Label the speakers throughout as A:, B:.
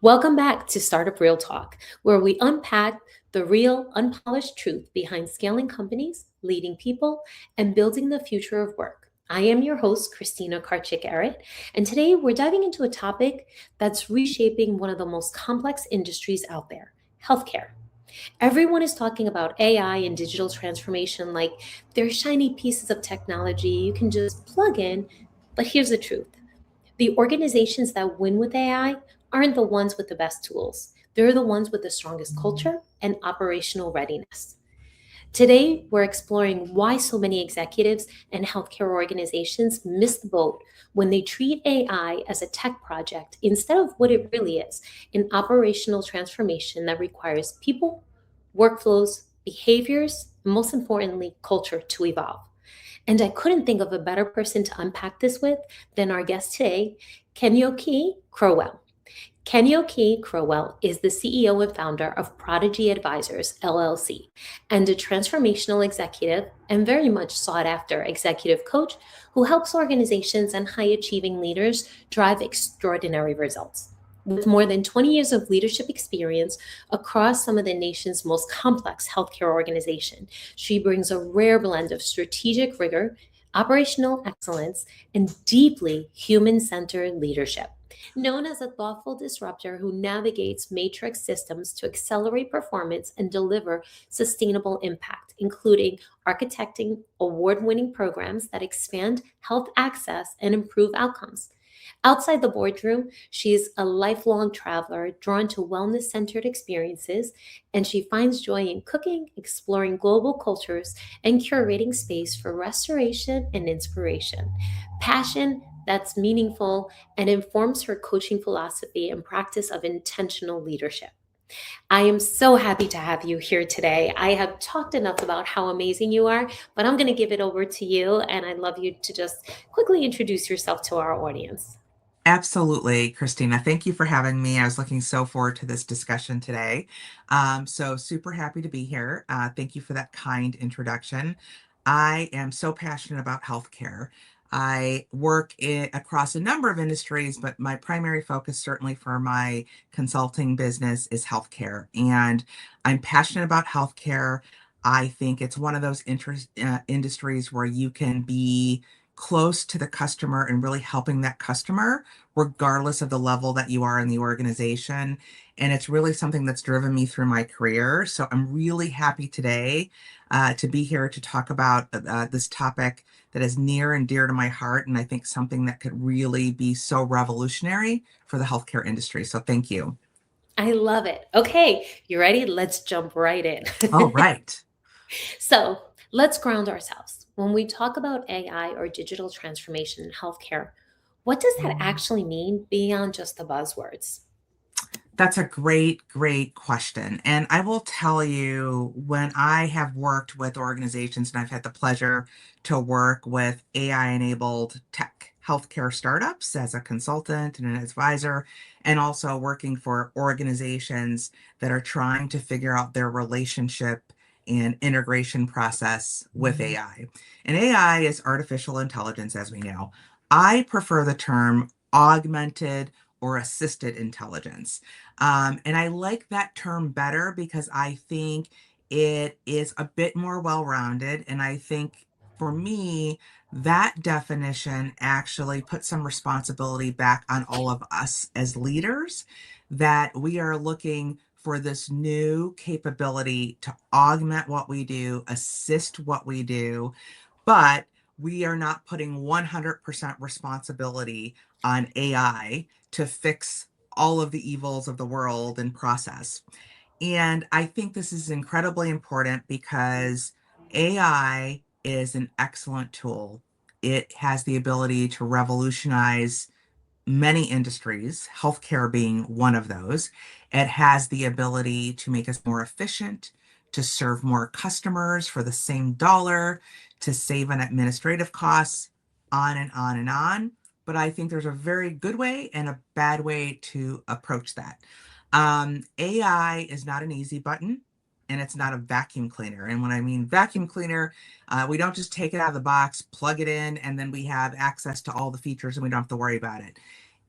A: Welcome back to Startup RealTalk, where we unpack the real, unpolished truth behind scaling companies, leading people, and building the future of work. I am your host, Kristina Karcic-Ehret, and today we're diving into a topic that's reshaping one of the most complex industries out there, healthcare. Everyone is talking about AI and digital transformation like they're shiny pieces of technology you can just plug in, but here's the truth. The organizations that win with AI aren't the ones with the best tools. They're the ones with the strongest culture and operational readiness. Today, we're exploring why so many executives and healthcare organizations miss the boat when they treat AI as a tech project instead of what it really is, an operational transformation that requires people, workflows, behaviors, and most importantly, culture to evolve. And I couldn't think of a better person to unpack this with than our guest today, Kenyokee Crowell. Kenyokee Crowell is the CEO and founder of Prodigy Advisors, LLC, and a transformational executive and very much sought after executive coach who helps organizations and high achieving leaders drive extraordinary results. With more than 20 years of leadership experience across some of the nation's most complex healthcare organizations, she brings a rare blend of strategic rigor, operational excellence, and deeply human centered leadership. Known as a thoughtful disruptor who navigates matrix systems to accelerate performance and deliver sustainable impact, including architecting award winning programs that expand health access and improve outcomes. Outside the boardroom, she's a lifelong traveler drawn to wellness centered experiences, and she finds joy in cooking, exploring global cultures, and curating space for restoration and inspiration. Passion that's meaningful and informs her coaching philosophy and practice of intentional leadership. I am so happy to have you here today. I have talked enough about how amazing you are, but I'm going to give it over to you, and I'd love you to just quickly introduce yourself to our audience.
B: Absolutely, Christina. Thank you for having me. I was looking so forward to this discussion today. So super happy to be here. Thank you for that kind introduction. I am so passionate about healthcare. I work across a number of industries, but my primary focus, certainly for my consulting business, is healthcare. And I'm passionate about healthcare. I think it's one of those industries where you can be close to the customer and really helping that customer regardless of the level that you are in the organization. And it's really something that's driven me through my career. So I'm really happy today to be here to talk about this topic that is near and dear to my heart. And I think something that could really be so revolutionary for the healthcare industry. So thank you.
A: I love it. Okay, you ready? Let's jump right in.
B: All right.
A: So let's ground ourselves. When we talk about AI or digital transformation in healthcare, what does that actually mean beyond just the buzzwords?
B: That's a great, great question. And I will tell you, when I have worked with organizations, and I've had the pleasure to work with AI-enabled tech healthcare startups as a consultant and an advisor, and also working for organizations that are trying to figure out their relationship and integration process with AI. And AI is artificial intelligence, as we know. I prefer the term augmented or assisted intelligence. And I like that term better because I think it is a bit more well-rounded. And I think for me, that definition actually puts some responsibility back on all of us as leaders, that we are looking for this new capability to augment what we do, assist what we do, but we are not putting 100% responsibility on AI to fix all of the evils of the world and process. And I think this is incredibly important because AI is an excellent tool. It has the ability to revolutionize many industries, healthcare being one of those. It has the ability to make us more efficient, to serve more customers for the same dollar, to save on administrative costs, on and on and on. But I think there's a very good way and a bad way to approach that. AI is not an easy button, and it's not a vacuum cleaner. And when I mean vacuum cleaner, we don't just take it out of the box, plug it in, and then we have access to all the features and we don't have to worry about it.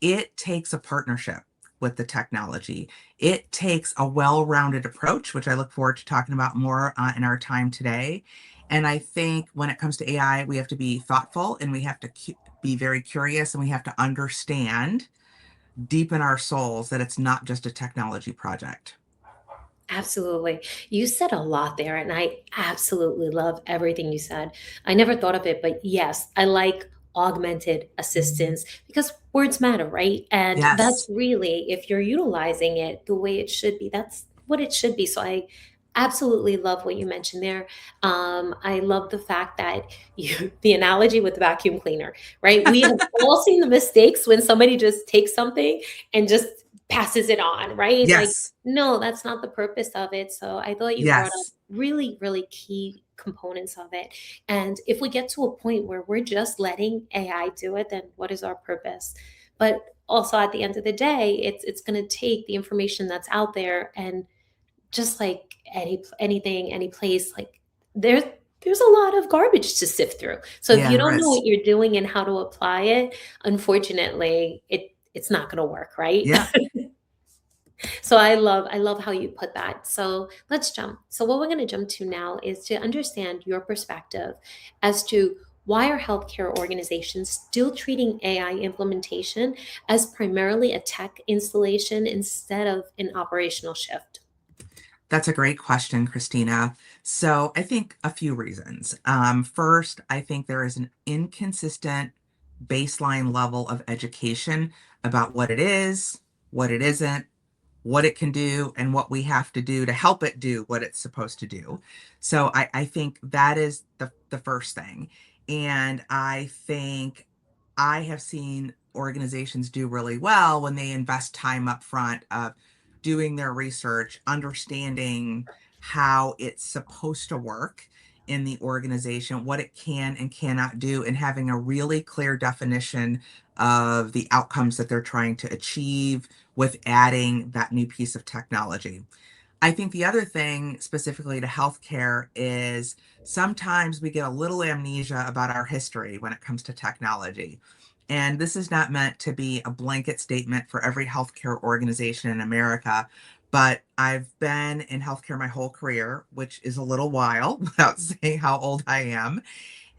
B: It takes a partnership. with the technology. It takes a well-rounded approach, which I look forward to talking about more in our time today. And I think when it comes to AI, we have to be thoughtful and we have to be very curious and we have to understand deep in our souls that it's not just a technology project.
A: Absolutely. You said a lot there, and I absolutely love everything you said. I never thought of it, but yes, I like augmented assistance because words matter, right? And that's
B: Yes.
A: really, if you're utilizing it the way it should be, that's what it should be. So I absolutely love what you mentioned there. I love the fact that the analogy with the vacuum cleaner, right? We have all seen the mistakes when somebody just takes something and just passes it on, right? Like,
B: Yes.
A: no, that's not the purpose of it. So I thought you brought up
B: Yes.
A: really, really key components of it. And if we get to a point where we're just letting AI do it, then what is our purpose? But also at the end of the day, it's going to take the information that's out there, and just like anything, any place, like there's a lot of garbage to sift through. So if
B: Yeah,
A: you
B: there
A: don't know
B: is.
A: what you're doing and how to apply it, unfortunately, it's not going to work, right?
B: Yeah.
A: So I love how you put that. So let's jump. So what we're going to jump to now is to understand your perspective as to why are healthcare organizations still treating AI implementation as primarily a tech installation instead of an operational shift?
B: That's a great question, Christina. So I think a few reasons. First, I think there is an inconsistent baseline level of education about what it is, what it isn't, what it can do, and what we have to do to help it do what it's supposed to do. So I think that is the first thing. And I think I have seen organizations do really well when they invest time up front of doing their research, understanding how it's supposed to work in the organization, what it can and cannot do, and having a really clear definition of the outcomes that they're trying to achieve with adding that new piece of technology. I think the other thing specifically to healthcare is sometimes we get a little amnesia about our history when it comes to technology. And this is not meant to be a blanket statement for every healthcare organization in America, but I've been in healthcare my whole career, which is a little while without saying how old I am.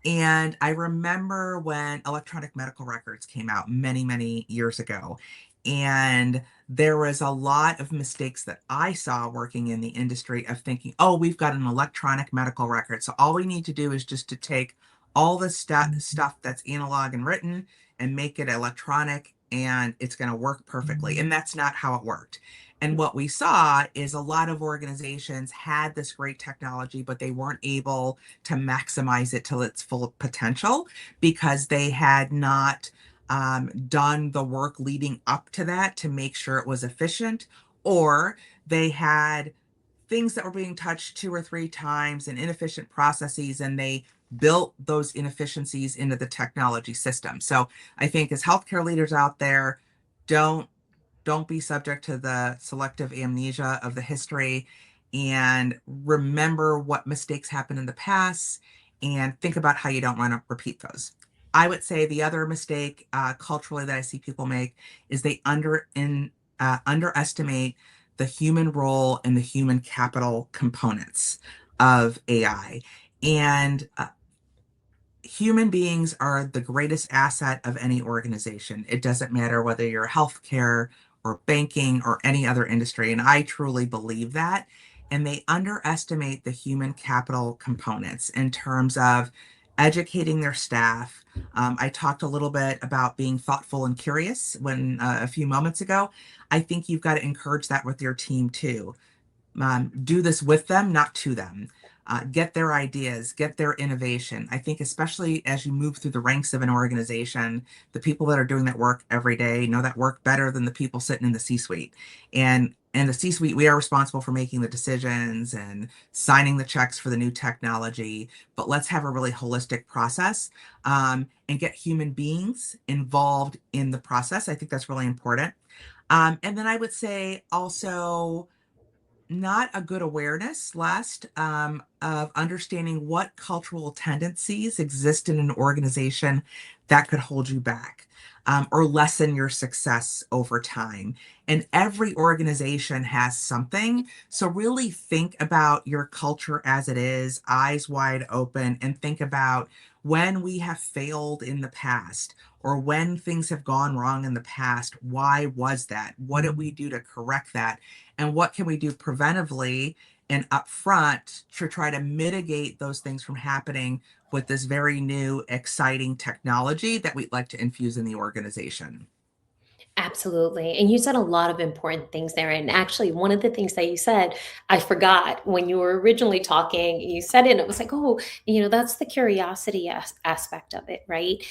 B: And I remember when electronic medical records came out many, many years ago. And there was a lot of mistakes that I saw working in the industry of thinking, oh, we've got an electronic medical record. So all we need to do is just to take all the stuff that's analog and written and make it electronic and it's going to work perfectly. And that's not how it worked. And what we saw is a lot of organizations had this great technology, but they weren't able to maximize it till its full potential because they had not done the work leading up to that to make sure it was efficient, or they had things that were being touched two or three times and inefficient processes, and they built those inefficiencies into the technology system. So I think as healthcare leaders out there, don't don't be subject to the selective amnesia of the history and remember what mistakes happened in the past and think about how you don't want to repeat those. I would say the other mistake culturally that I see people make is they underestimate the human role and the human capital components of AI. And human beings are the greatest asset of any organization. It doesn't matter whether you're healthcare or banking or any other industry. And I truly believe that. And they underestimate the human capital components in terms of educating their staff. I talked a little bit about being thoughtful and curious when a few moments ago. I think you've got to encourage that with your team too. Do this with them, not to them. Get their ideas, get their innovation. I think, especially as you move through the ranks of an organization, the people that are doing that work every day know that work better than the people sitting in the C suite. And in the C suite, we are responsible for making the decisions and signing the checks for the new technology. But let's have a really holistic process and get human beings involved in the process. I think that's really important. And then I would say also, not a good awareness last of understanding what cultural tendencies exist in an organization that could hold you back or lessen your success over time. And every organization has something. So really think about your culture as it is, eyes wide open, and think about when we have failed in the past or when things have gone wrong in the past. Why was that? What did we do to correct that? And what can we do preventively and upfront to try to mitigate those things from happening with this very new, exciting technology that we'd like to infuse in the organization?
A: Absolutely. And you said a lot of important things there. And actually, one of the things that you said, I forgot when you were originally talking, you said it, and it was like, oh, that's the curiosity aspect of it, right?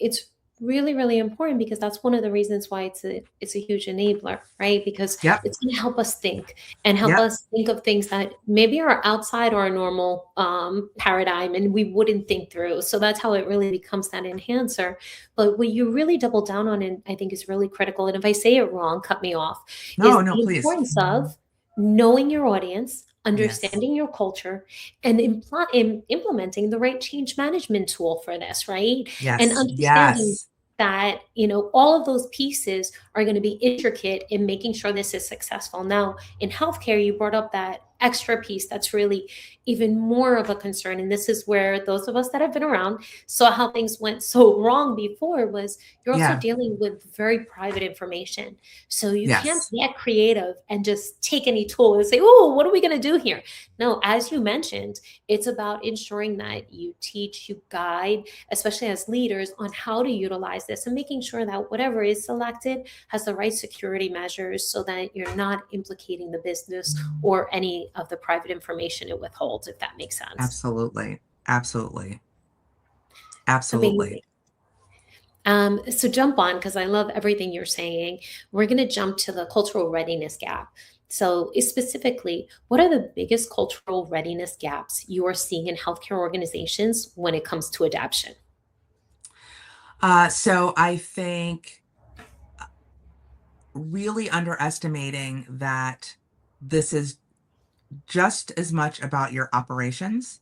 A: It's really, really important because that's one of the reasons why it's a huge enabler, right? Because
B: Yep.
A: it's going to help us think and help
B: Yep.
A: us think of things that maybe are outside our normal paradigm and we wouldn't think through. So that's how it really becomes that enhancer. But what you really double down on, and I think is really critical, and if I say it wrong, cut me off, is
B: No, no,
A: the
B: please.
A: importance of knowing your audience,
B: Yes.
A: understanding your culture, and implementing the right change management tool for this, right? And
B: Yes.
A: understanding
B: Yes.
A: that, all of those pieces are going to be intricate in making sure this is successful. Now, in healthcare, you brought up that extra piece that's really even more of a concern. And this is where those of us that have been around saw how things went so wrong before was you're also
B: Yeah.
A: dealing with very private information. So you can't
B: Yes.
A: get creative and just take any tool and say, oh, what are we going to do here? No, as you mentioned, it's about ensuring that you teach, you guide, especially as leaders, on how to utilize this and making sure that whatever is selected has the right security measures so that you're not implicating the business or any of the private information it withholds, if that makes sense.
B: Absolutely. Absolutely. Absolutely.
A: Amazing. So jump on because I love everything you're saying. We're going to jump to the cultural readiness gap. So, specifically, what are the biggest cultural readiness gaps you are seeing in healthcare organizations when it comes to adaptation?
B: So I think really underestimating that this is just as much about your operations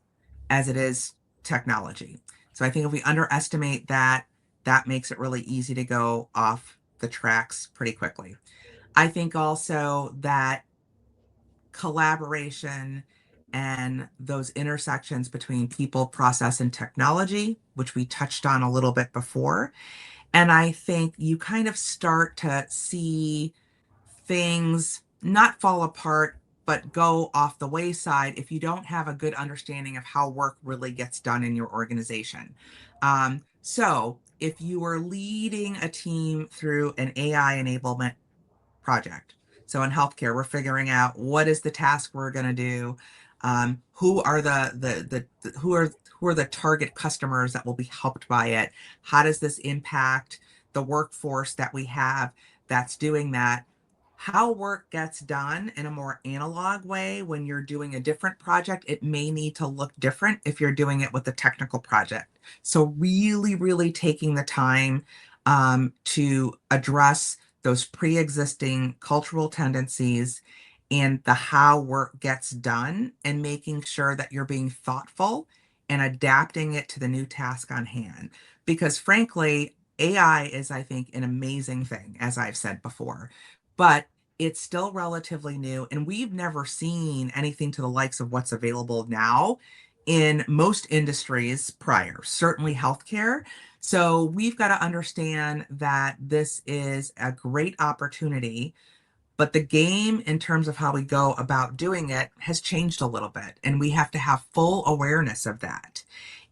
B: as it is technology. So I think if we underestimate that, that makes it really easy to go off the tracks pretty quickly. I think also that collaboration and those intersections between people, process, and technology, which we touched on a little bit before. And I think you kind of start to see things not fall apart, but go off the wayside if you don't have a good understanding of how work really gets done in your organization. So if you are leading a team through an AI enablement project. So in healthcare, we're figuring out what is the task we're going to do. Who are who are the target customers that will be helped by it? How does this impact the workforce that we have that's doing that? How work gets done in a more analog way when you're doing a different project, it may need to look different if you're doing it with a technical project. So really, really taking the time to address those pre-existing cultural tendencies and the how work gets done and making sure that you're being thoughtful and adapting it to the new task on hand. Because frankly, AI is, I think, an amazing thing, as I've said before, but it's still relatively new and we've never seen anything to the likes of what's available now in most industries prior, certainly healthcare. So we've got to understand that this is a great opportunity, but the game in terms of how we go about doing it has changed a little bit, and we have to have full awareness of that.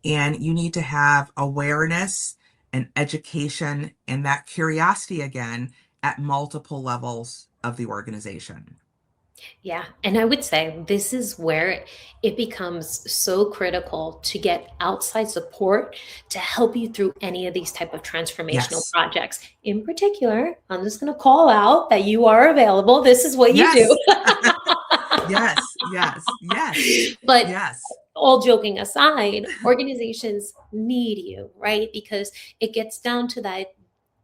B: And you need to have awareness and education and that curiosity again at multiple levels of the organization.
A: Yeah. And I would say this is where it becomes so critical to get outside support to help you through any of these type of transformational
B: Yes.
A: projects. In particular, I'm just going to call out that you are available. This is what you do.
B: Yes. Yes. Yes. Yes.
A: But
B: Yes.
A: all joking aside, organizations need you, right? Because it gets down to that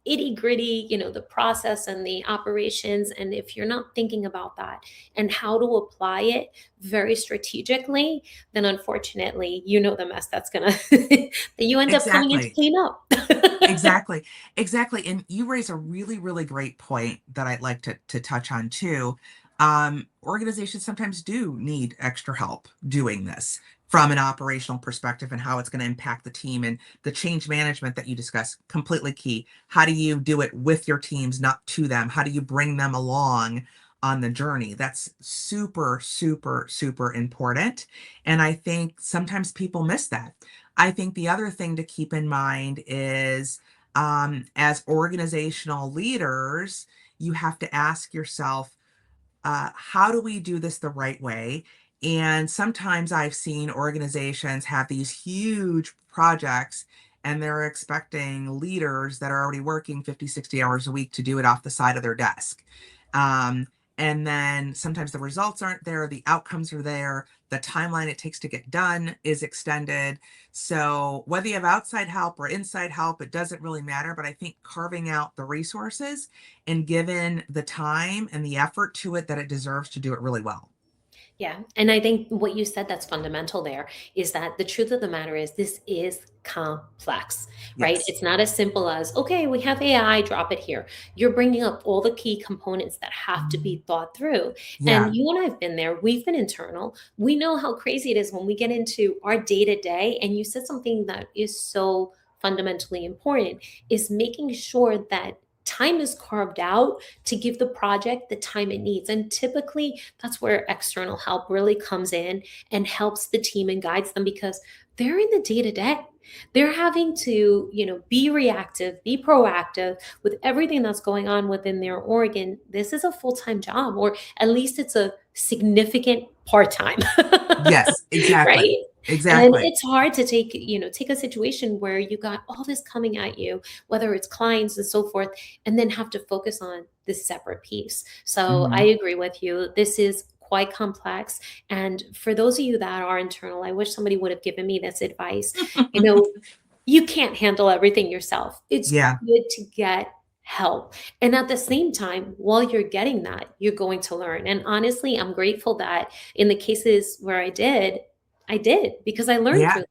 A: itty gritty, the process and the operations. And if you're not thinking about that and how to apply it very strategically, then unfortunately, the mess that's gonna that you end up coming in to
B: Exactly.
A: clean up.
B: Exactly. Exactly. And you raise a really, really great point that I'd like to touch on too. Organizations sometimes do need extra help doing this from an operational perspective and how it's going to impact the team, and the change management that you discuss, completely key. How do you do it with your teams, not to them? How do you bring them along on the journey? That's super, super, super important. And I think sometimes people miss that. I think the other thing to keep in mind is, as organizational leaders, you have to ask yourself, how do we do this the right way? And sometimes I've seen organizations have these huge projects and they're expecting leaders that are already working 50, 60 hours a week to do it off the side of their desk. Um, and then sometimes the results aren't there, the outcomes are there, the timeline it takes to get done is extended. So whether you have outside help or inside help, it doesn't really matter. But I think carving out the resources and given the time and the effort to it that it deserves to do it really well.
A: Yeah. And I think what you said that's fundamental there is that the truth of the matter is this is complex, right?
B: Yes.
A: It's not as simple as, okay, we have AI, drop it here. You're bringing up all the key components that have to be thought through.
B: Yeah.
A: And you and I have been there. We've been internal. We know how crazy it is when we get into our day to day. And you said something that is so fundamentally important is making sure that time is carved out to give the project the time it needs. And typically, that's where external help really comes in and helps the team and guides them because they're in the day to day. They're having to, be reactive, be proactive with everything that's going on within their organ. This is a full time job, or at least it's a significant part time,
B: Yes, exactly.
A: right? And
B: Exactly.
A: it's hard to take a situation where you got all this coming at you, whether it's clients and so forth, and then have to focus on this separate piece. So I
B: Mhm.
A: agree with you. This is quite complex. And for those of you that are internal, I wish somebody would have given me this advice. You know, you can't handle everything yourself. It's
B: Yeah.
A: good to get help. And at the same time, while you're getting that, you're going to learn. And honestly, I'm grateful that in the cases where I did because I learned
B: Yeah.
A: through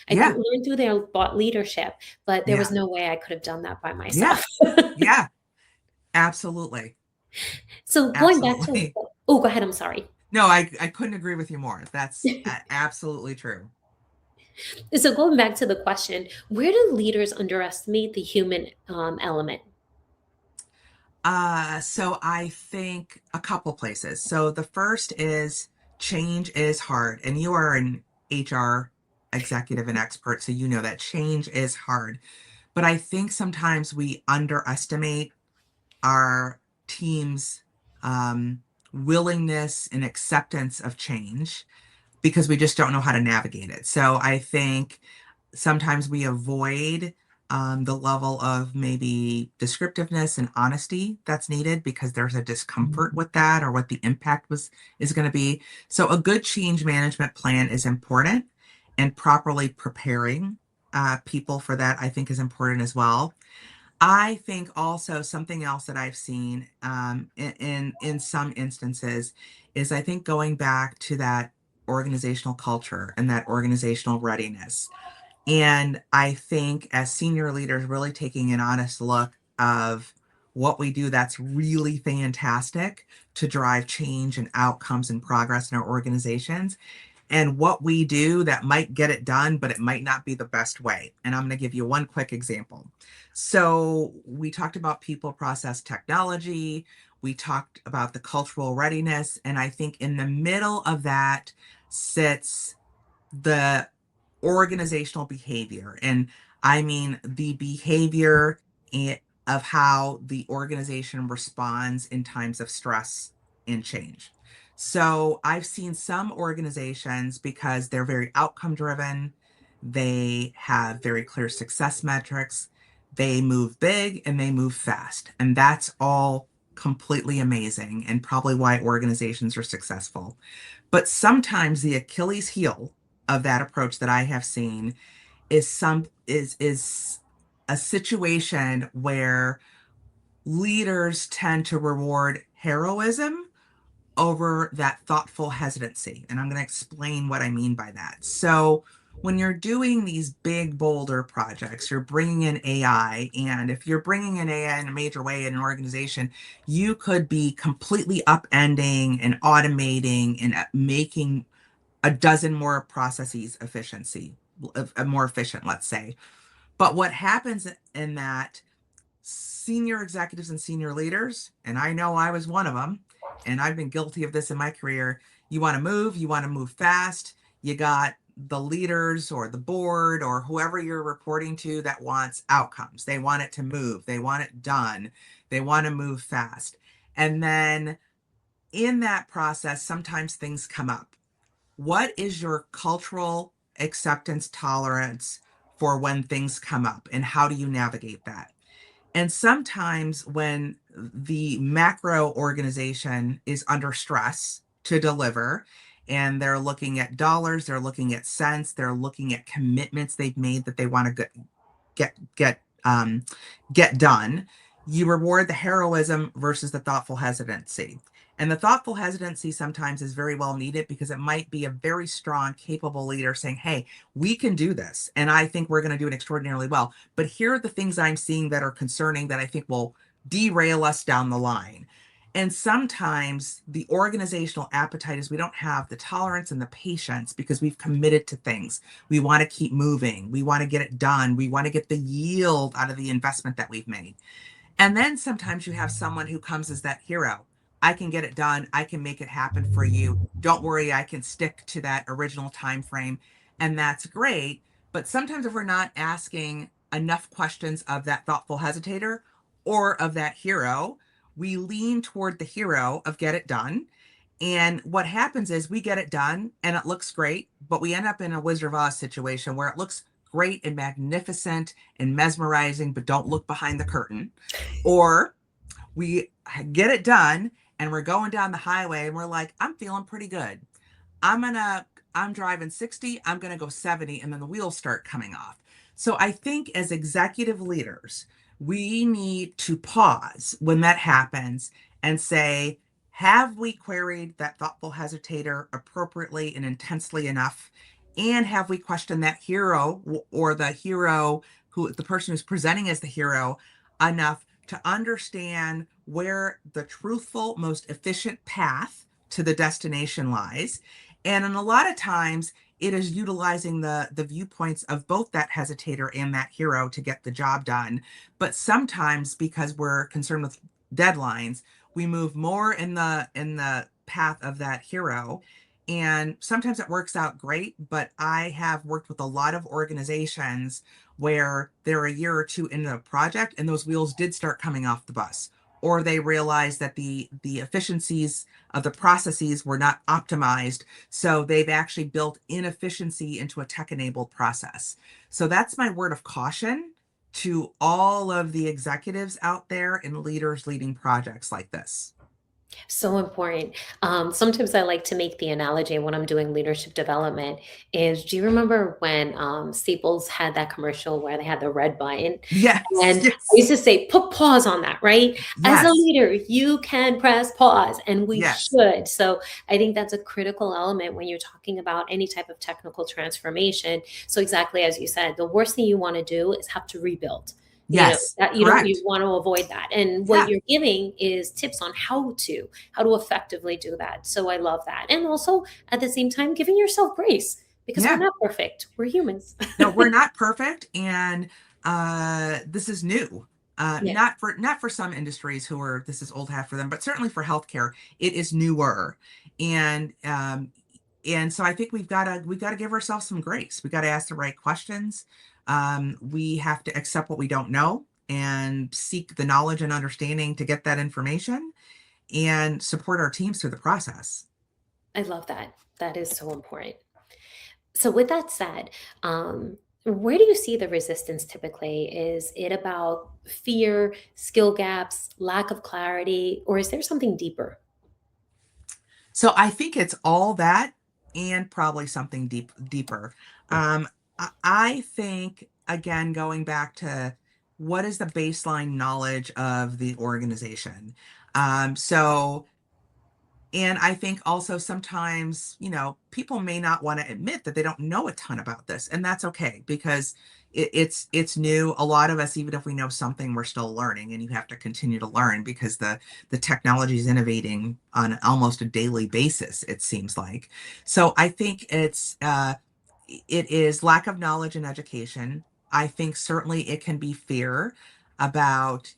B: Yeah.
A: learned through their thought leadership, but there was
B: Yeah.
A: no way I could have done that by
B: Yeah.
A: myself.
B: Yeah. Absolutely.
A: So going back to
B: Absolutely.
A: oh, go ahead. I'm sorry.
B: No, I couldn't agree with you more. That's absolutely true.
A: So going back to the question, where do leaders underestimate the human element?
B: So I think a couple places. So the first is change is hard, and you are an HR executive and expert, so you know that change is hard. But I think sometimes we underestimate our team's willingness and acceptance of change because we just don't know how to navigate it. So I think sometimes we avoid the level of maybe descriptiveness and honesty that's needed because there's a discomfort with that or what the impact was is going to be. So a good change management plan is important, and properly preparing people for that I think is important as well. I think also something else that I've seen in some instances is I think going back to that organizational culture and that organizational readiness. And I think as senior leaders, really taking an honest look of what we do that's really fantastic to drive change and outcomes and progress in our organizations, and what we do that might get it done, but it might not be the best way. And I'm going to give you one quick example. So we talked about people, process, technology. We talked about the cultural readiness. And I think in the middle of that sits the organizational behavior. And I mean the behavior of how the organization responds in times of stress and change. So I've seen some organizations, because they're very outcome driven, they have very clear success metrics, they move big and they move fast. And that's all completely amazing and probably why organizations are successful. But sometimes the Achilles heel of that approach that I have seen is a situation where leaders tend to reward heroism over that thoughtful hesitancy. And I'm going to explain what I mean by that. So, when you're doing these big, bolder projects, you're bringing in AI. And if you're bringing in AI in a major way in an organization, you could be completely upending and automating and making a dozen more processes more efficient, let's say. But what happens in that, senior executives and senior leaders, and I know I was one of them, and I've been guilty of this in my career. You want to move fast. You got the leaders or the board or whoever you're reporting to that wants outcomes. They want it to move, they want it done, they want to move fast. And then in that process, sometimes things come up. What is your cultural acceptance tolerance for when things come up, and how do you navigate that? And sometimes when the macro organization is under stress to deliver, and they're looking at dollars, they're looking at cents, they're looking at commitments they've made that they want to get done, you reward the heroism versus the thoughtful hesitancy. And the thoughtful hesitancy sometimes is very well needed, because it might be a very strong, capable leader saying, hey, we can do this. And I think we're going to do it extraordinarily well. But here are the things I'm seeing that are concerning that I think will derail us down the line. And sometimes the organizational appetite is we don't have the tolerance and the patience because we've committed to things. We want to keep moving. We want to get it done. We want to get the yield out of the investment that we've made. And then sometimes you have someone who comes as that hero. I can get it done. I can make it happen for you. Don't worry, I can stick to that original time frame. And that's great. But sometimes if we're not asking enough questions of that thoughtful hesitator or of that hero, we lean toward the hero of get it done. And what happens is we get it done and it looks great, but we end up in a Wizard of Oz situation where it looks great and magnificent and mesmerizing, but don't look behind the curtain. Or we get it done and we're going down the highway and we're like, I'm feeling pretty good. I'm driving 60, I'm gonna go 70, and then the wheels start coming off. So I think as executive leaders, we need to pause when that happens and say, have we queried that thoughtful hesitator appropriately and intensely enough? And have we questioned that hero or the hero who the person who's presenting as the hero enough to understand where the truthful, most efficient path to the destination lies? And in a lot of times, it is utilizing the viewpoints of both that hesitator and that hero to get the job done. But sometimes, because we're concerned with deadlines, we move more in the path of that hero. And sometimes it works out great, but I have worked with a lot of organizations where they're a year or two into a project and those wheels did start coming off the bus, or they realized that the efficiencies of the processes were not optimized, so they've actually built inefficiency into a tech-enabled process. So that's my word of caution to all of the executives out there and leaders leading projects like this.
A: So important. Sometimes I like to make the analogy when I'm doing leadership development is, do you remember when Staples had that commercial where they had the red button?
B: Yes,
A: And I
B: yes,
A: used to say, put pause on that, right? As a
B: yes,
A: leader, you can press pause, and we
B: yes,
A: should. So I think that's a critical element when you're talking about any type of technical transformation. So exactly as you said, the worst thing you want to do is have to rebuild.
B: yes,
A: That you
B: correct.
A: want to avoid that. And what
B: Yeah,
A: you're giving is tips on how to effectively do that. So I love that. And also at the same time, giving yourself grace because we're
B: yeah.
A: not perfect. We're humans.
B: No, we're not perfect, and this is new.
A: Yeah,
B: Not for some industries who are this is old hat for them, but certainly for healthcare, it is newer, and so I think we gotta give ourselves some grace. We got to ask the right questions. We have to accept what we don't know and seek the knowledge and understanding to get that information and support our teams through the process.
A: I love that. That is so important. So with that said, where do you see the resistance typically? Is it about fear, skill gaps, lack of clarity, or is there something deeper?
B: So I think it's all that and probably something deeper. I think again going back to what is the baseline knowledge of the organization? So and I think also sometimes, people may not want to admit that they don't know a ton about this, and that's okay because it's new. A lot of us, even if we know something, we're still learning, and you have to continue to learn because the technology is innovating on almost a daily basis, it seems like. So I think it is lack of knowledge and education. I think certainly it can be fear about,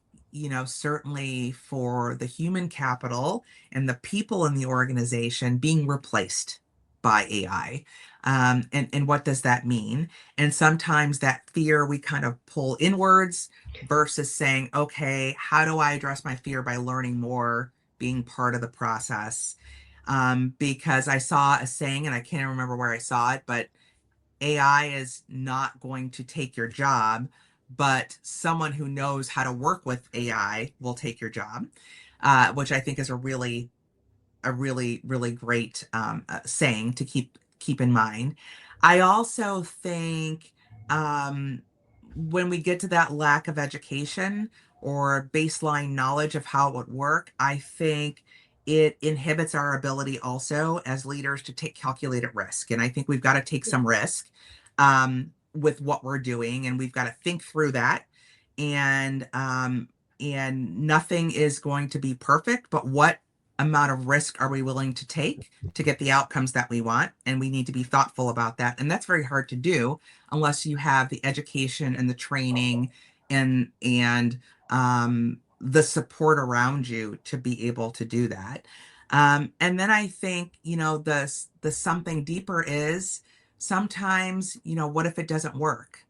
B: certainly for the human capital and the people in the organization being replaced by AI. And what does that mean? And sometimes that fear we kind of pull inwards versus saying, okay, how do I address my fear by learning more, being part of the process? Because I saw a saying, and I can't remember where I saw it, but AI is not going to take your job, but someone who knows how to work with AI will take your job, which I think is a really great saying to keep in mind. I also think um, when we get to that lack of education or baseline knowledge of how it would work, I think it inhibits our ability also as leaders to take calculated risk. And I think we've got to take some risk with what we're doing, and we've got to think through that. And nothing is going to be perfect, but what amount of risk are we willing to take to get the outcomes that we want? And we need to be thoughtful about that. And that's very hard to do unless you have the education and the training and the support around you to be able to do that. And then I think, the something deeper is sometimes, what if it doesn't work?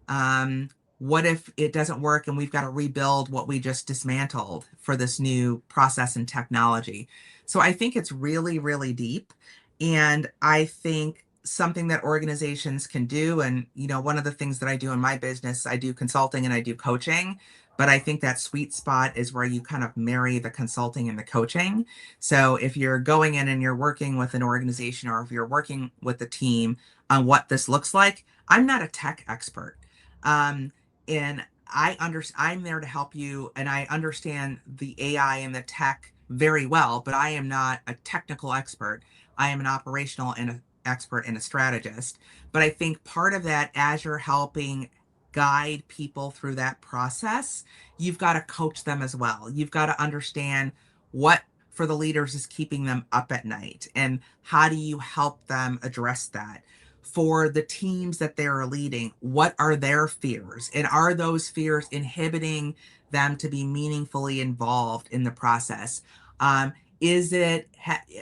B: Um, what if it doesn't work and we've got to rebuild what we just dismantled for this new process and technology? So I think it's really, really deep. And I think something that organizations can do, and one of the things that I do in my business, I do consulting and I do coaching, but I think that sweet spot is where you kind of marry the consulting and the coaching. So if you're going in and you're working with an organization or if you're working with a team on what this looks like, I'm not a tech expert. um, and I'm there to help you, and I understand the AI and the tech very well, but I am not a technical expert. I am an operational and a expert and a strategist. But I think part of that, as you're helping guide people through that process, you've got to coach them as well. You've got to understand what for the leaders is keeping them up at night, and how do you help them address that? For the teams that they're leading, what are their fears? And are those fears inhibiting them to be meaningfully involved in the process? Um,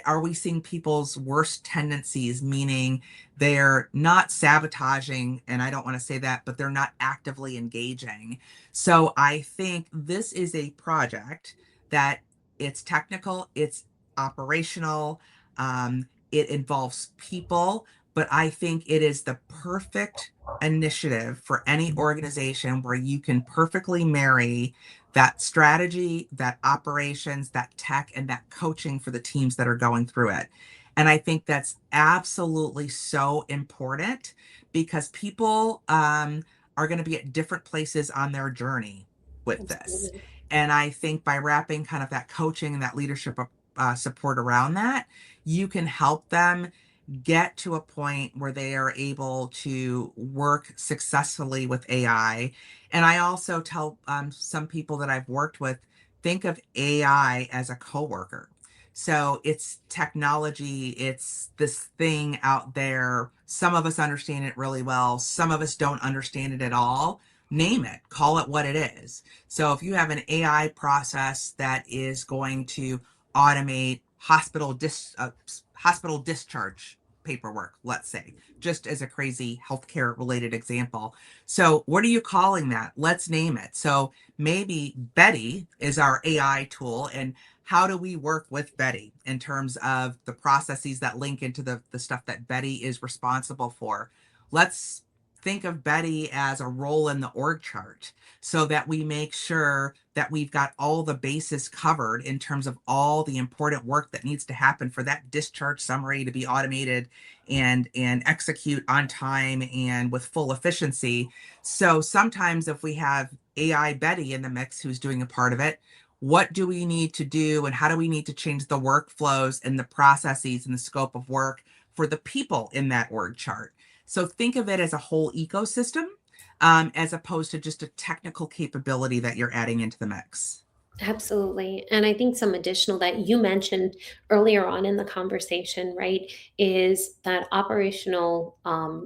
B: are we seeing people's worst tendencies, meaning they're not sabotaging, and I don't want to say that, but they're not actively engaging? So I think this is a project that it's technical, it's operational, it involves people, but I think it is the perfect initiative for any organization where you can perfectly marry that strategy, that operations, that tech, and that coaching for the teams that are going through it. And I think that's absolutely so important because people are going to be at different places on their journey with this.
A: Absolutely.
B: And I think by wrapping kind of that coaching and that leadership support around that, you can help them get to a point where they are able to work successfully with AI. And I also tell some people that I've worked with, think of AI as a coworker. So it's technology, it's this thing out there. Some of us understand it really well, some of us don't understand it at all. Name it, call it what it is. So if you have an AI process that is going to automate hospital discharge paperwork, let's say, just as a crazy healthcare related example. So, what are you calling that? Let's name it. So, maybe Betty is our AI tool, and how do we work with Betty in terms of the processes that link into the stuff that Betty is responsible for? Let's think of Betty as a role in the org chart so that we make sure that we've got all the bases covered in terms of all the important work that needs to happen for that discharge summary to be automated and execute on time and with full efficiency. So sometimes if we have AI Betty in the mix who's doing a part of it. What do we need to do, and how do we need to change the workflows and the processes and the scope of work for the people in that org chart? So think of it as a whole ecosystem, as opposed to just a technical capability that you're adding into the mix.
A: Absolutely. And I think some additional that you mentioned earlier on in the conversation, right, is that operational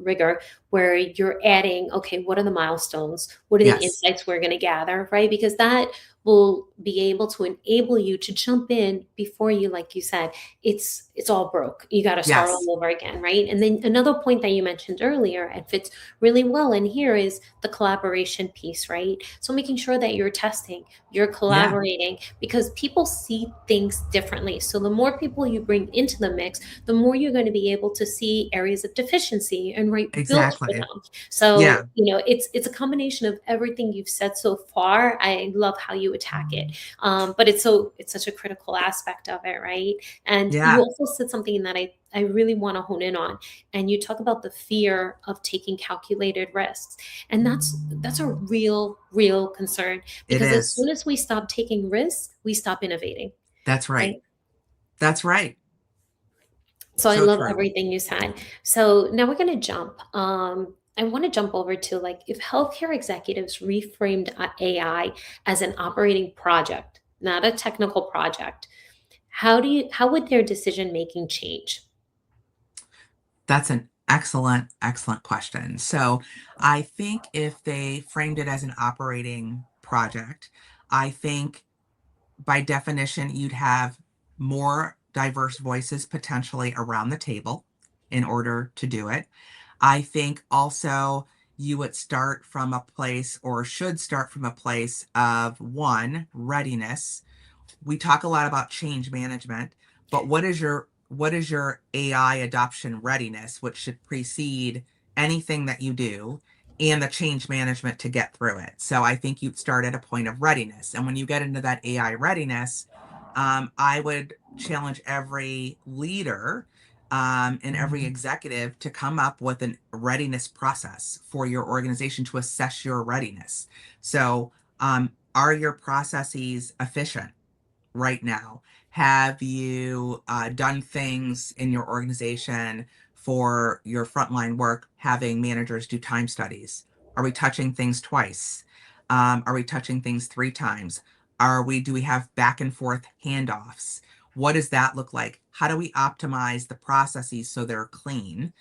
A: rigor where you're adding, okay, what are the milestones? What are the
B: Yes,
A: insights we're going to gather, right? Because that will be able to enable you to jump in before you, like you said, it's all broke. You got to start all
B: yes,
A: over again, right? And then another point that you mentioned earlier and fits really well in here is the collaboration piece, right? So making sure that you're testing, you're
B: yeah,
A: collaborating, because people see things differently. So the more people you bring into the mix, the more you're going to be able to see areas of deficiency and build for
B: exactly.
A: them. So,
B: Yeah,
A: it's a combination of everything you've said so far. I love how you attack it. But it's such a critical aspect of it, right? And you
B: yeah,
A: also said something that I really want to hone in on. And you talk about the fear of taking calculated risks. And that's a real concern,
B: it
A: because as
B: is.
A: soon as we stop taking risks, we stop innovating,
B: That's right.
A: right?
B: That's right.
A: So I
B: So
A: love
B: true.
A: everything you said. So now we're going to jump. I want to jump over to, like, if healthcare executives reframed AI as an operating project, not a technical project, how would their decision making change?
B: That's an excellent, excellent question. So I think if they framed it as an operating project, I think by definition, you'd have more diverse voices potentially around the table in order to do it. I think also you would start from a place, or should start from a place of one, readiness. We talk a lot about change management, but what is your AI adoption readiness, which should precede anything that you do, and the change management to get through it. So I think you'd start at a point of readiness. And when you get into that AI readiness, I would challenge every leader, and every executive to come up with a readiness process for your organization to assess your readiness. So, are your processes efficient right now? Have you done things in your organization for your frontline work, having managers do time studies? Are we touching things twice? Are we touching things three times? Do we have back and forth handoffs? What does that look like? How do we optimize the processes so they're clean?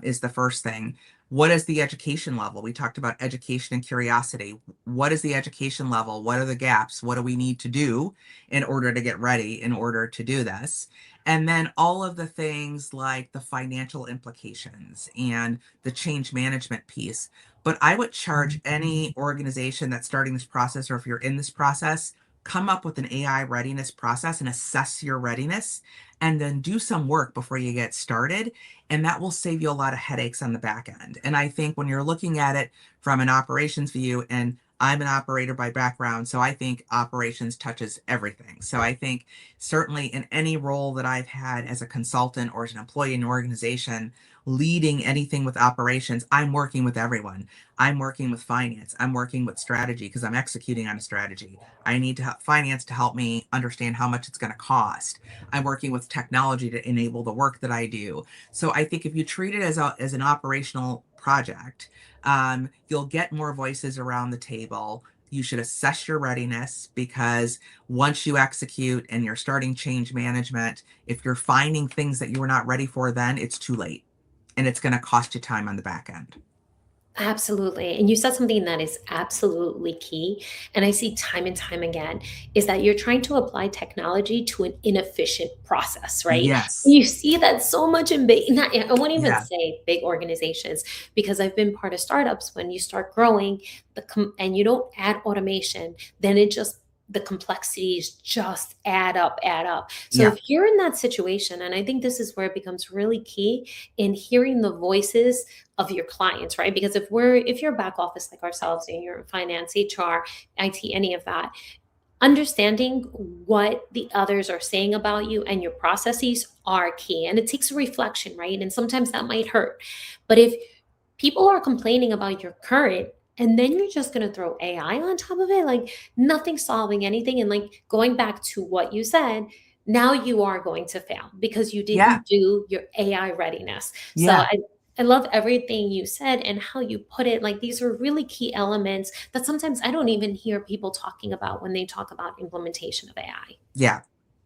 B: Is the first thing. What is the education level? We talked about education and curiosity. What is the education level? What are the gaps? What do we need to do in order to get ready, in order to do this? And then all of the things like the financial implications and the change management piece. But I would charge any organization that's starting this process, or if you're in this process, come up with an AI readiness process and assess your readiness, and then do some work before you get started. And that will save you a lot of headaches on the back end. And I think when you're looking at it from an operations view, and I'm an operator by background, so I think operations touches everything. So I think certainly in any role that I've had as a consultant or as an employee in an organization, leading anything with operations, I'm working with everyone. I'm working with finance. I'm working with strategy because I'm executing on a strategy. I need to have finance to help me understand how much it's going to cost. I'm working with technology to enable the work that I do. So I think if you treat it as an operational project, you'll get more voices around the table. You should assess your readiness, because once you execute and you're starting change management, if you're finding things that you were not ready for, then it's too late and it's going to cost you time on the back end.
A: Absolutely. And you said something that is absolutely key. And I see time and time again is that you're trying to apply technology to an inefficient process, right?
B: Yes.
A: You see that so much in big, not, I won't even
B: Yeah.
A: say big organizations, because I've been part of startups. When you start growing and you don't add automation, then the complexities just add up. So
B: Yeah.
A: if you're in that situation, and I think this is where it becomes really key in hearing the voices of your clients, right? Because if you're a back office like ourselves, and you're in finance, HR, IT, any of that, understanding what the others are saying about you and your processes are key. And it takes a reflection, right? And sometimes that might hurt. But if people are complaining about your current And then you're just going to throw AI on top of it, like nothing solving anything. And like going back to what you said, now you are going to fail because you
B: Yeah,
A: didn't do your AI readiness. So
B: yeah.
A: I love everything you said and how you put it. Like these are really key elements that sometimes I don't even hear people talking about when they talk about implementation of AI.
B: Yeah.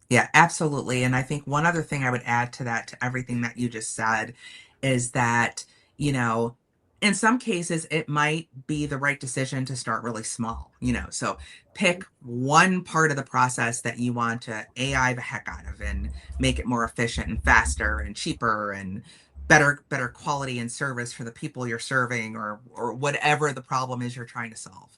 B: Yeah, absolutely. And I think one other thing I would add to that, to everything that you just said, is that, you know, in some cases, it might be the right decision to start really small, so pick one part of the process that you want to AI the heck out of and make it more efficient and faster and cheaper and better quality and service for the people you're serving, or whatever the problem is you're trying to solve.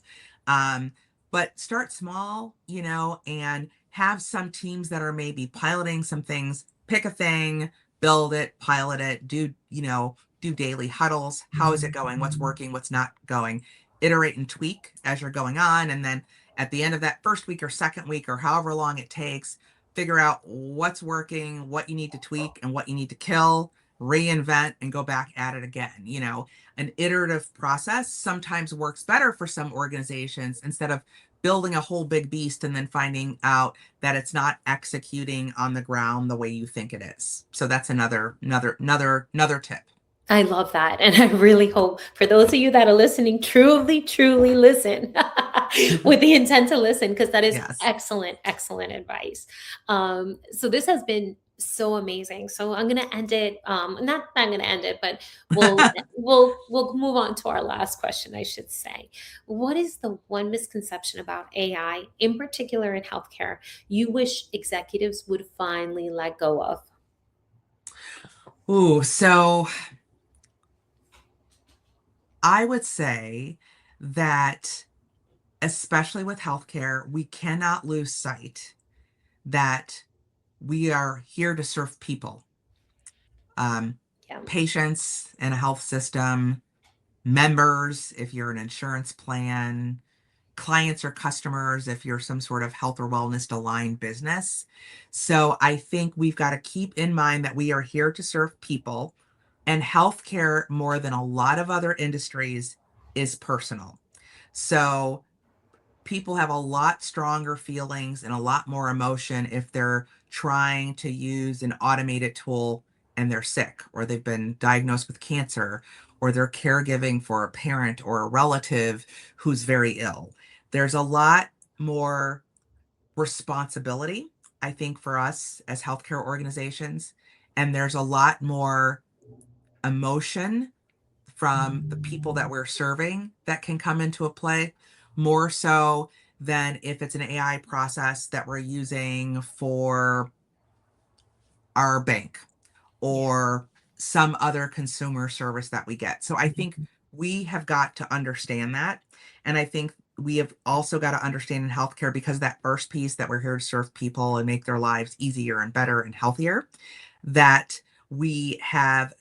B: Um, but start small, and have some teams that are maybe piloting some things. Pick a thing, build it, pilot it, do daily huddles. How is it going? What's working? What's not going? Iterate and tweak as you're going on. And then at the end of that first week or second week or however long it takes, figure out what's working, what you need to tweak, and what you need to kill, reinvent, and go back at it again. An iterative process sometimes works better for some organizations instead of building a whole big beast and then finding out that it's not executing on the ground the way you think it is. So that's another tip.
A: I love that. And I really hope for those of you that are listening, truly, truly listen with the intent to listen, because that is
B: Yes.
A: excellent, excellent advice. So this has been so amazing. So I'm gonna end it. Not I'm gonna end it, but we'll move on to our last question, I should say. What is the one misconception about AI, in particular in healthcare, you wish executives would finally let go of?
B: Ooh, so I would say that, especially with healthcare, we cannot lose sight that we are here to serve people, um,
A: Yeah.
B: patients in a health system, members, if you're an insurance plan, clients or customers, if you're some sort of health or wellness aligned business. So I think we've got to keep in mind that we are here to serve people, and healthcare, more than a lot of other industries, is personal. So people have a lot stronger feelings and a lot more emotion if they're trying to use an automated tool and they're sick, or they've been diagnosed with cancer, or they're caregiving for a parent or a relative who's very ill. There's a lot more responsibility, I think, for us as healthcare organizations, and there's a lot more emotion from the people that we're serving that can come into a play, more so than if it's an AI process that we're using for our bank
A: Yeah.
B: or some other consumer service that we get. So I think we have got to understand that. And I think we have also got to understand in healthcare, because that first piece, that we're here to serve people and make their lives easier and better and healthier, that we have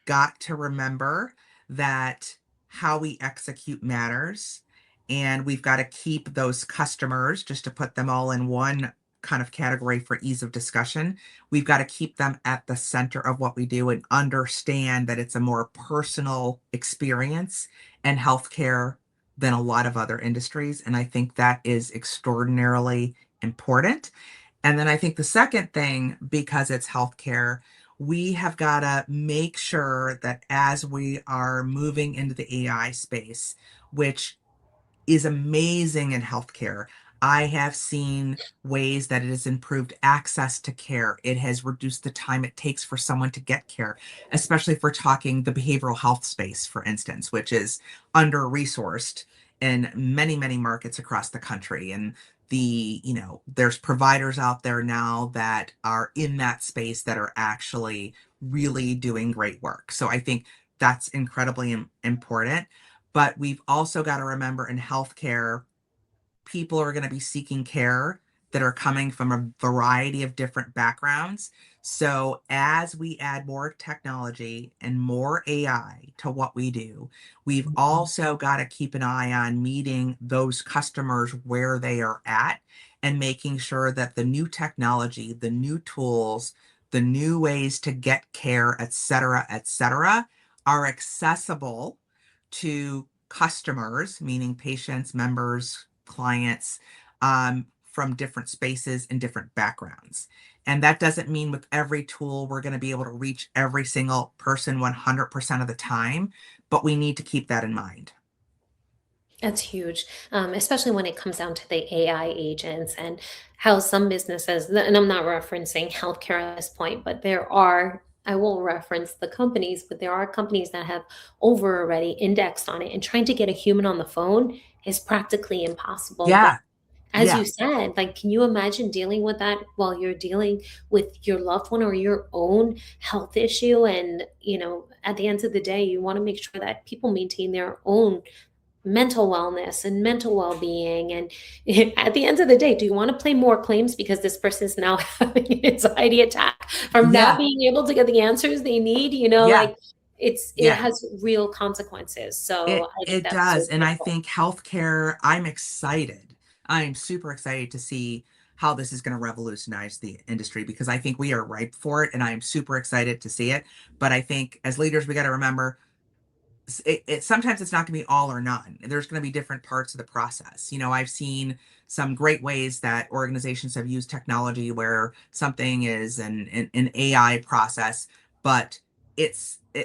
B: got to remember that how we execute matters. And we've got to keep those customers, just to put them all in one kind of category for ease of discussion, we've got to keep them at the center of what we do and understand that it's a more personal experience in healthcare than a lot of other industries. And I think that is extraordinarily important. And then I think the second thing, because it's healthcare, we have got to make sure that as we are moving into the AI space, which is amazing in healthcare. I have seen ways that it has improved access to care. It has reduced the time it takes for someone to get care, especially if we're talking the behavioral health space, for instance, which is under-resourced in many, many markets across the country. And there's providers out there now that are in that space that are actually really doing great work. So I think that's incredibly important. But we've also got to remember, in healthcare, people are going to be seeking care that are coming from a variety of different backgrounds. So as we add more technology and more AI to what we do, we've also got to keep an eye on meeting those customers where they are at and making sure that the new technology, the new tools, the new ways to get care, et cetera, are accessible to customers, meaning patients, members, clients, from different spaces and different backgrounds. And that doesn't mean with every tool we're going to be able to reach every single person 100% of the time, but we need to keep that in mind.
A: That's huge, especially when it comes down to the AI agents and how some businesses, and I'm not referencing healthcare at this point, but I will reference the companies, but there are companies that have over already indexed on it, and trying to get a human on the phone is practically impossible. But
B: Yeah,
A: as
B: yeah,
A: you said, like, can you imagine dealing with that while you're dealing with your loved one or your own health issue? And, at the end of the day, you want to make sure that people maintain their own mental wellness and mental well-being. And at the end of the day, do you want to play more claims because this person is now having an anxiety attack from not
B: yeah,
A: being able to get the answers they need?
B: yeah,
A: Like, it
B: yeah.
A: has real consequences. So I think
B: It
A: that's so
B: does. And I
A: beautiful.
B: think healthcare, I'm excited. I'm super excited to see how this is going to revolutionize the industry because I think we are ripe for it and I'm super excited to see it. But I think as leaders, we got to remember sometimes it's not going to be all or none. There's going to be different parts of the process. I've seen some great ways that organizations have used technology where something is an AI process, but it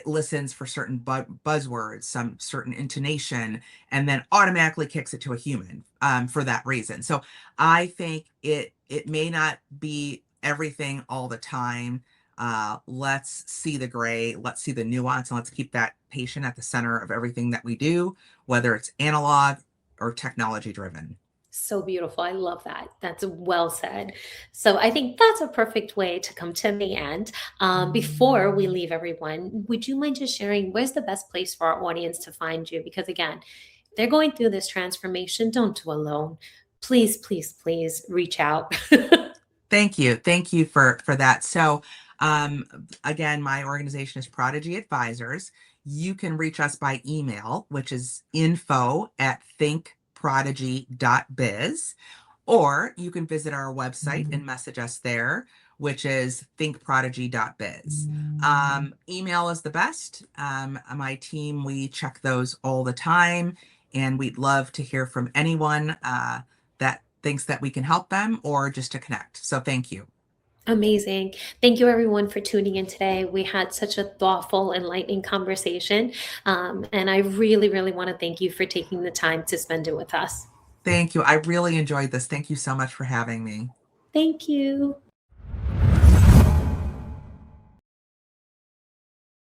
B: listens for certain buzzwords, some certain intonation, and then automatically kicks it to a human for that reason. So I think it may not be everything all the time. Let's see the gray, let's see the nuance, and let's keep that patient at the center of everything that we do, whether it's analog or technology driven.
A: So beautiful. I love that. That's well said. So I think that's a perfect way to come to the end. Before we leave everyone, would you mind just sharing where's the best place for our audience to find you? Because again, they're going through this transformation. Don't do alone. Please, please, please reach out.
B: Thank you. Thank you for that. So, um, again, my organization is Prodigy Advisors. You can reach us by email, which is info@thinkprodigy.biz, or you can visit our website and message us there, which is thinkprodigy.biz. Email is the best. My team, we check those all the time, and we'd love to hear from anyone that thinks that we can help them or just to connect. So thank you.
A: Amazing. Thank you, everyone, for tuning in today. We had such a thoughtful, enlightening conversation. And I really, really want to thank you for taking the time to spend it with us.
B: Thank you. I really enjoyed this. Thank you so much for having me.
A: Thank you.